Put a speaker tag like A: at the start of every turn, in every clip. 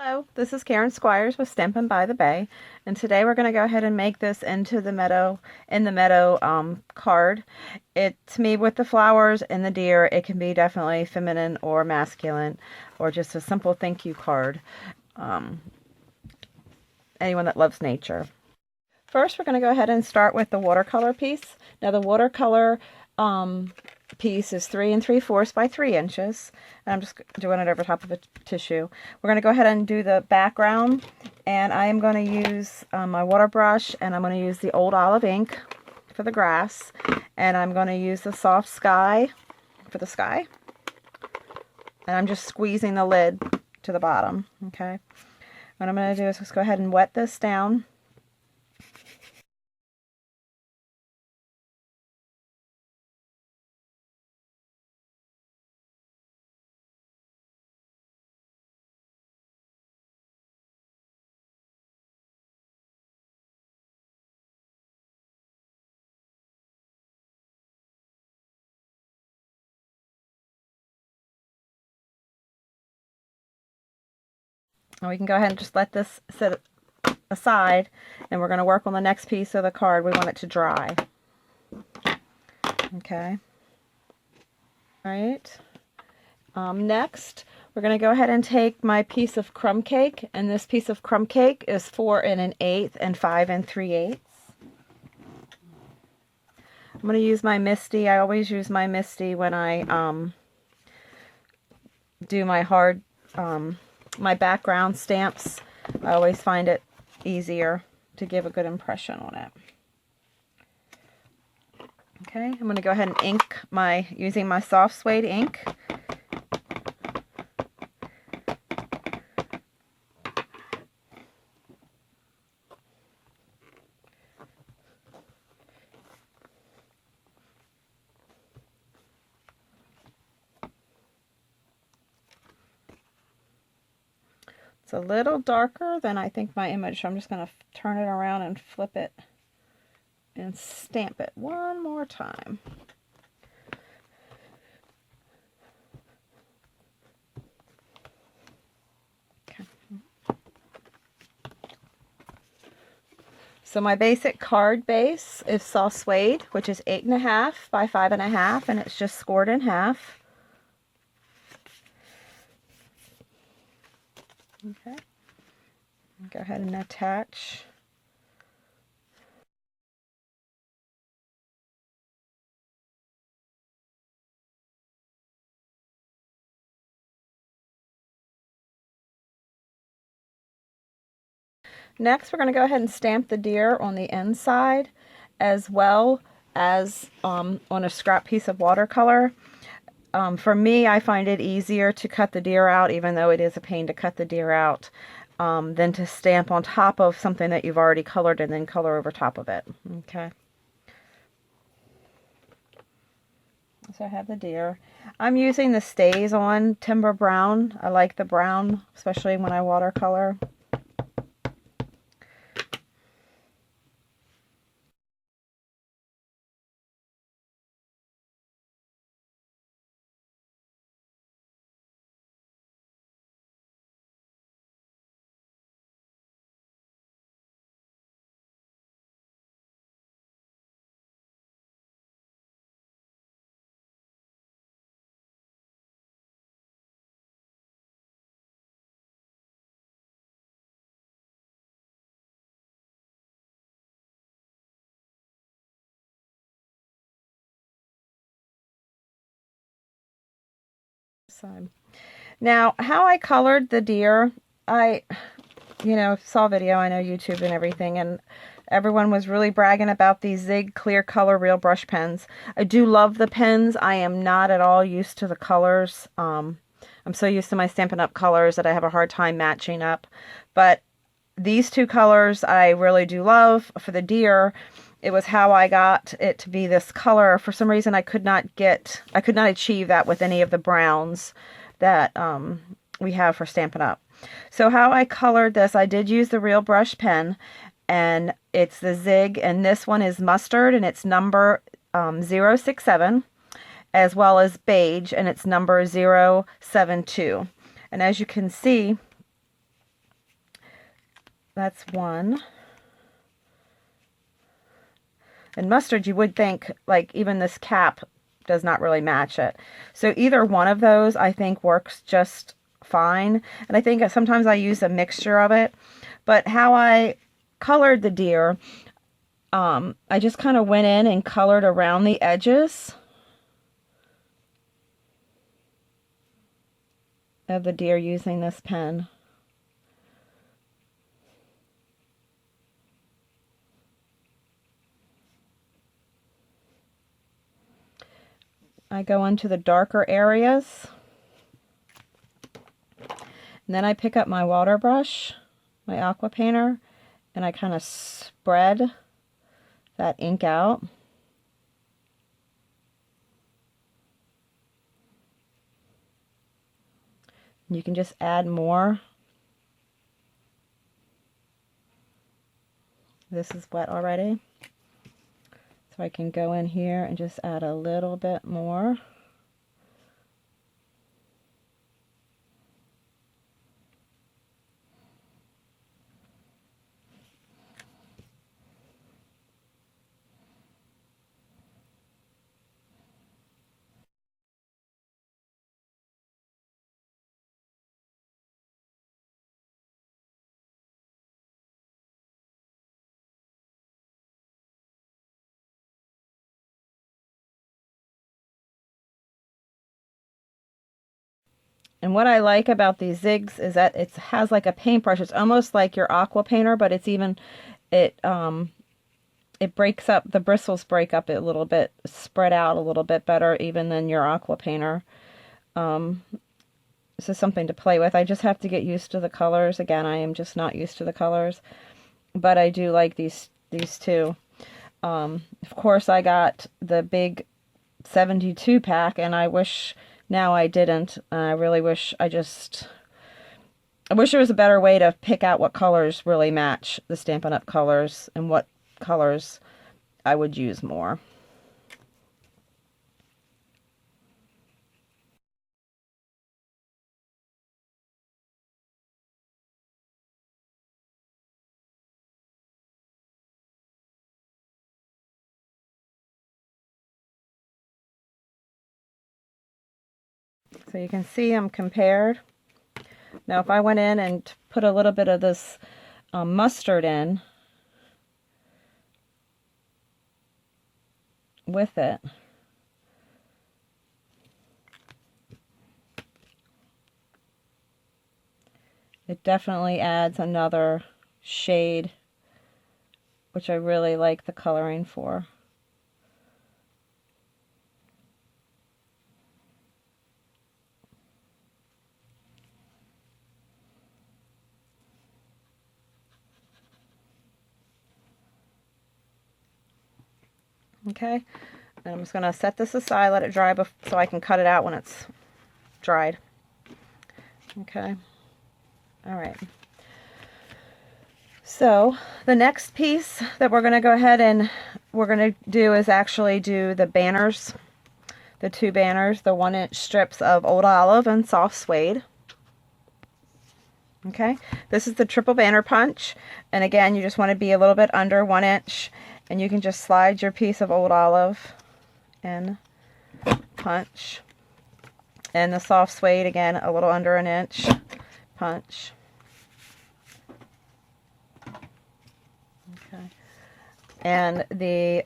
A: Hello, this is Karen Squires with Stampin' by the Bay, and today we're going to go ahead and make this into the Meadow card. It, to me, with the flowers and the deer, it can be definitely feminine or masculine, or just a simple thank you card. Um, Anyone that loves nature. First, we're going to go ahead and start with the watercolor piece. Now, the watercolor piece is 3 3/4 by 3 inches. And I'm just doing it over top of a tissue. We're going to go ahead and do the background, and I am going to use my water brush, and I'm going to use the old olive ink for the grass, and I'm going to use the soft sky for the sky, and I'm just squeezing the lid to the bottom. Okay, what I'm going to do is just go ahead and wet this down. And we can go ahead and just let this sit aside, and we're going to work on the next piece of the card. We want it to dry. Okay. All right. Next, we're going to go ahead and take my piece of crumb cake, and this piece of crumb cake is 4 1/8 and 5 3/8. I'm going to use my Misty. I always use my Misty when I do my my background stamps. I always find it easier to give a good impression on it. Okay, I'm going to go ahead and ink using my soft suede ink. It's a little darker than I think my image, so I'm just going to turn it around and flip it and stamp it one more time. Okay. So my basic card base is soft suede, which is 8 1/2 by 5 1/2, and it's just scored in half. Okay, go ahead and attach. Next, we're going to go ahead and stamp the deer on the inside, as well as on a scrap piece of watercolor. For me, I find it easier to cut the deer out, even though it is a pain to cut the deer out, than to stamp on top of something that you've already colored and then color over top of it. Okay. So I have the deer. I'm using the Stays On Timber Brown. I like the brown, especially when I watercolor. Now, how I colored the deer, I saw video, I know YouTube and everything, and everyone was really bragging about these Zig Clear Color Real Brush pens. I do love the pens. I am not at all used to the colors. I'm so used to my Stampin' Up! Colors that I have a hard time matching up. But these two colors I really do love. For the deer, it was how I got it to be this color. For some reason, I could not achieve that with any of the browns that we have for Stampin' Up! So how I colored this, I did use the Real Brush pen, and it's the Zig, and this one is mustard, and it's number 067, as well as beige, and it's number 072. And as you can see, That's one. And mustard, you would think, like, even this cap does not really match it. So either one of those, I think, works just fine. And I think sometimes I use a mixture of it. But how I colored the deer, I just kind of went in and colored around the edges of the deer using this pen. I go into the darker areas. And then I pick up my water brush, my aqua painter, and I kind of spread that ink out. You can just add more. This is wet already. So I can go in here and just add a little bit more. And what I like about these zigs is that it has like a paintbrush. It's almost like your aqua painter, but it's even, it breaks up, the bristles break up a little bit, spread out a little bit better even than your aqua painter. This is something to play with. I just have to get used to the colors. Again, I am just not used to the colors, but I do like these two. Of course, I got the big 72 pack, and I wish now I didn't. I really wish I wish there was a better way to pick out what colors really match the Stampin' Up! Colors and what colors I would use more. So you can see I'm compared. Now if I went in and put a little bit of this mustard in with it, it definitely adds another shade, which I really like the coloring for. Okay, and I'm just going to set this aside, let it dry so I can cut it out when it's dried. Okay, all right. So the next piece that we're going to go ahead and we're going to do is actually do the banners, the two banners, the 1-inch strips of Old Olive and Soft Suede. Okay, this is the triple banner punch, and again you just want to be a little bit under 1 inch, and you can just slide your piece of Old Olive and punch, and the Soft Suede again a little under 1 inch, punch. Okay, and the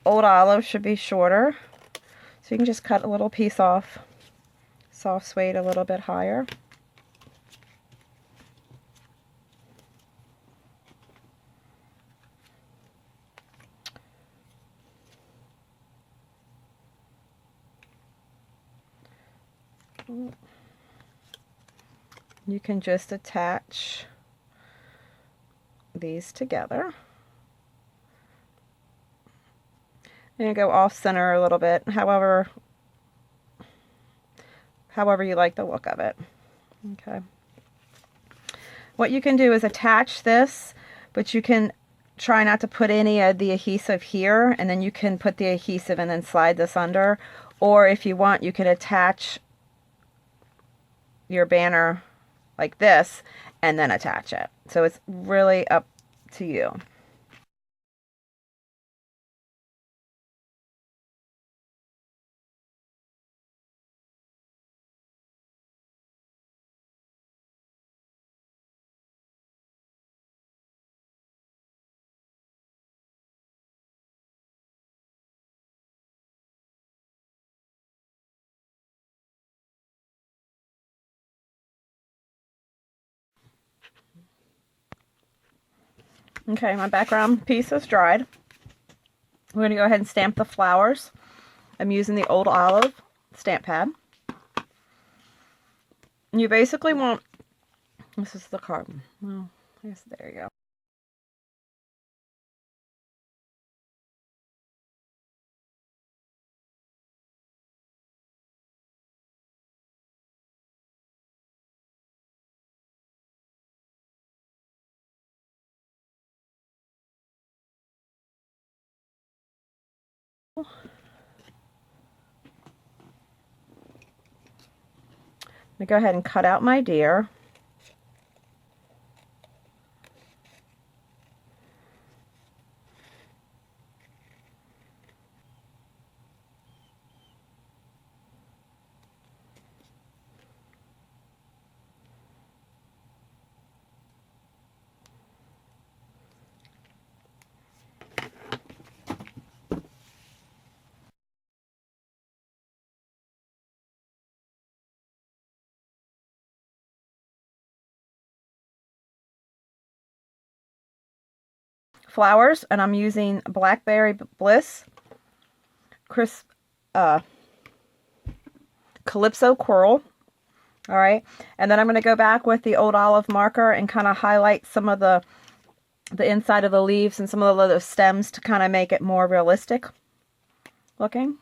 A: Old Olive should be shorter, so you can just cut a little piece off. Soft Suede a little bit higher. You can just attach these together and go off center a little bit, however you like the look of it. Okay. What you can do is attach this, but you can try not to put any of the adhesive here, and then you can put the adhesive and then slide this under, or if you want you can attach your banner like this and then attach it. So it's really up to you. Okay, my background piece is dried. We're going to go ahead and stamp the flowers. I'm using the Old Olive stamp pad. You basically want, this is the card. Well, I guess there you go. Let me go ahead and cut out my deer. Flowers, and I'm using Blackberry Bliss crisp Calypso Coral. All right, and then I'm going to go back with the Old Olive marker and kind of highlight some of the inside of the leaves and some of the little stems to kind of make it more realistic looking.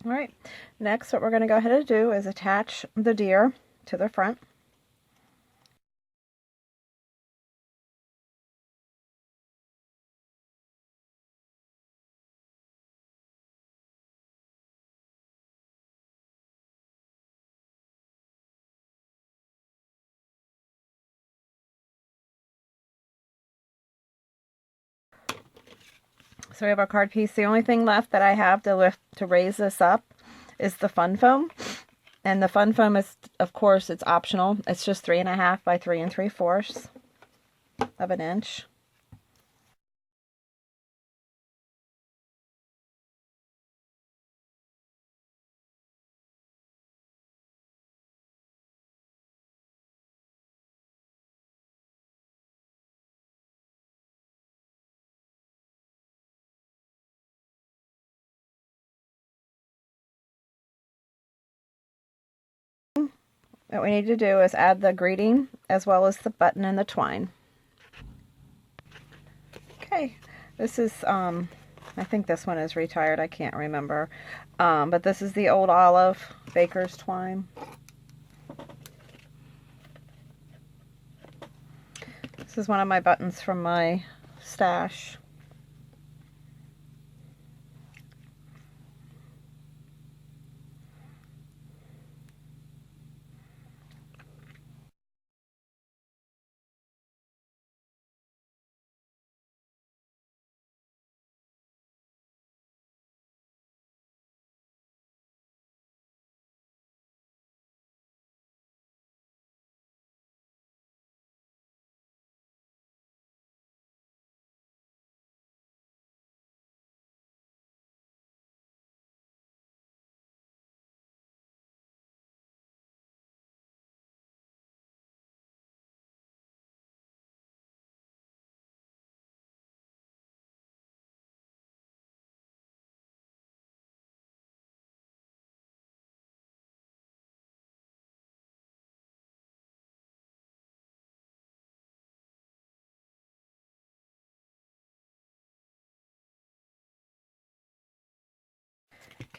A: All right, next what we're going to go ahead and do is attach the deer to the front. So we have our card piece. The only thing left that I have to raise this up is the fun foam. And the fun foam is, of course, it's optional. It's just 3.5 by 3 3/4 of an inch. What we need to do is add the greeting as well as the button and the twine. Okay, this is, I think this one is retired, I can't remember. But this is the Old Olive Baker's Twine. This is one of my buttons from my stash.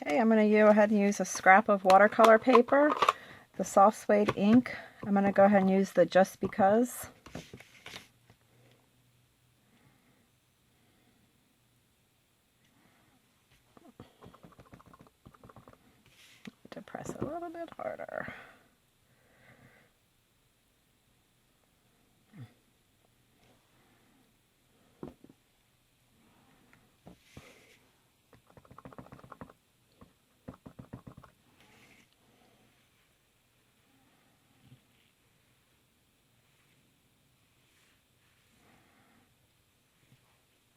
A: Okay, I'm going to go ahead and use a scrap of watercolor paper, the soft suede ink. I'm going to go ahead and use the Just Because. To press a little bit harder.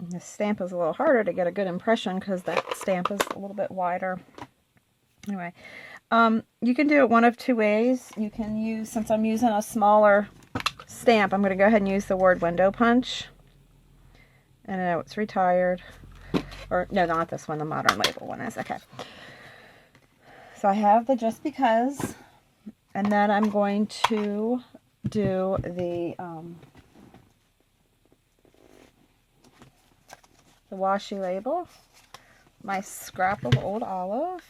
A: This stamp is a little harder to get a good impression because that stamp is a little bit wider. Anyway, you can do it one of two ways. You can use, since I'm using a smaller stamp, I'm going to go ahead and use the word window punch. And I know it's retired. Or, no, not this one, the modern label one is. Okay. So I have the Just Because. And then I'm going to do the washi label, my scrap of old olive,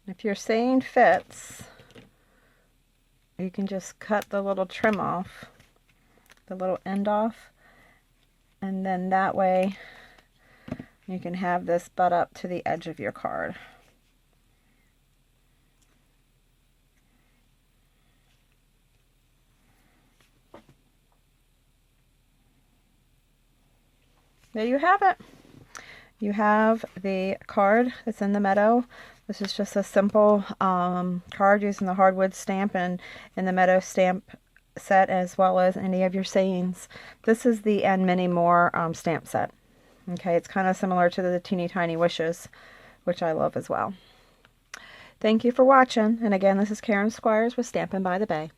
A: if your saying fits, you can just cut the little trim off, the little end off, and then that way you can have this butt up to the edge of your card. There you have it. You have the card that's in the Meadow. This is just a simple card using the hardwood stamp and in the Meadow stamp set, as well as any of your sayings. This is the And Many More stamp set. Okay, it's kind of similar to the Teeny Tiny Wishes, which I love as well. Thank you for watching. And again, this is Karen Squires with Stampin' by the Bay.